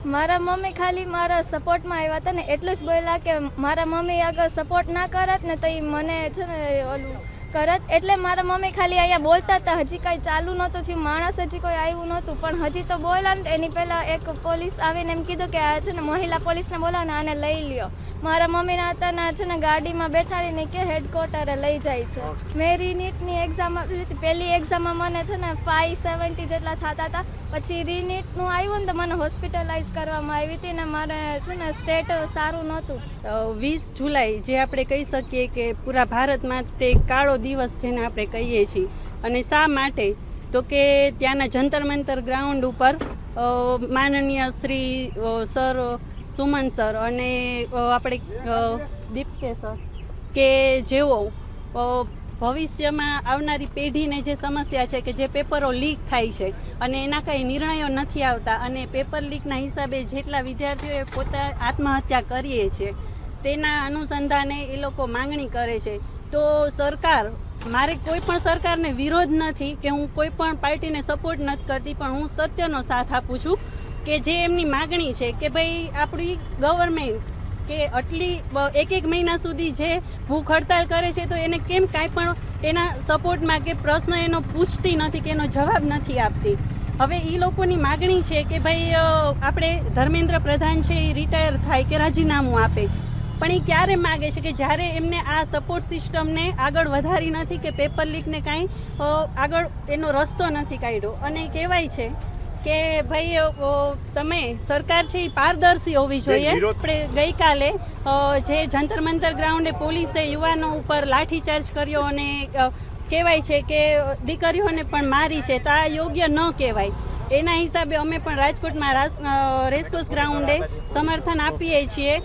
મારા મમ્મી ખાલી મારા સપોર્ટમાં આવ્યા હતા ને એટલું જ બોલ્યા કે મારા મમ્મી અગર સપોર્ટ ના કરત ને તો એ મને છે ને ઓલું કરત, એટલે મારા મમ્મી ખાલી અહીંયા બોલતા હતા. હજી કાંઈ ચાલુ નહોતું થયું, માણસ હજી કોઈ આવ્યું નહોતું, પણ હજી તો બોલ્યા ને એની પહેલાં એક પોલીસ આવીને એમ કીધું કે આ છે ને મહિલા પોલીસને બોલાવો ને આને લઈ લ્યો. મારા મમ્મીના હતા ને છે ને ગાડીમાં બેઠાડીને કે હેડક્વાર્ટરે લઈ જાય છે. મેં રીનીટની એક્ઝામ આપી હતી. પહેલી એક્ઝામમાં મને છે ને 570 જેટલા થતા હતા. પછી રીનીટનું આવ્યું ને તો મને હોસ્પિટલાઇઝ કરવામાં આવી હતી ને મારે છે ને સ્ટેટ સારું નહોતું. 20 જુલાઈ જે આપણે કહી શકીએ કે પૂરા ભારત માટે કાળો દિવસ જેને આપણે કહીએ છીએ. અને શા માટે તો કે ત્યાંના જંતર મંતર ગ્રાઉન્ડ ઉપર માનનીય શ્રી સર સુમન સર અને આપણે દીપકે સર કે જેઓ ભવિષ્યમાં આવનારી પેઢીને જે સમસ્યા છે કે જે પેપરો લીક થાય છે અને એના કંઈ નિર્ણયો નથી આવતા અને પેપર લીકના હિસાબે જેટલા વિદ્યાર્થીઓએ પોતા આત્મહત્યા કરીએ છે તેના અનુસંધાને એ લોકો માંગણી કરે છે. તો સરકાર, મારે કોઈ પણ સરકારને વિરોધ નથી કે હું કોઈ પણ પાર્ટીને સપોર્ટ નથી કરતી, પણ હું સત્યનો સાથ આપું છું કે જે એમની માગણી છે કે ભાઈ આપણી ગવર્મેન્ટ કે આટલી એક મહિના સુધી જે ભૂખ હડતાલ કરે છે તો એને કેમ કાંઈ પણ એના સપોર્ટમાં કે પ્રશ્ન એનો પૂછતી નથી કે એનો જવાબ નથી આપતી. હવે એ લોકોની માગણી છે કે ભાઈ આપણે ધર્મેન્દ્ર પ્રધાન છે એ રિટાયર થાય કે રાજીનામું આપે, પણ એ ક્યારે માગે છે કે જ્યારે એમને આ સપોર્ટ સિસ્ટમને આગળ વધારી નથી કે પેપર લીકને કાંઈ આગળ એનો રસ્તો નથી કાઢ્યો. અને કહેવાય છે કે ભાઈ તમે સરકાર છે એ પારદર્શી હોવી જોઈએ. આપણે ગઈકાલે જે જંતર મંતર ગ્રાઉન્ડે પોલીસે યુવાનો ઉપર લાઠીચાર્જ કર્યો અને કહેવાય છે કે દીકરીઓને પણ મારી છે, તો આ યોગ્ય ન કહેવાય. એના હિસાબે અમે પણ રાજકોટમાં રેસકોર્સ ગ્રાઉન્ડે સમર્થન આપીએ છીએ.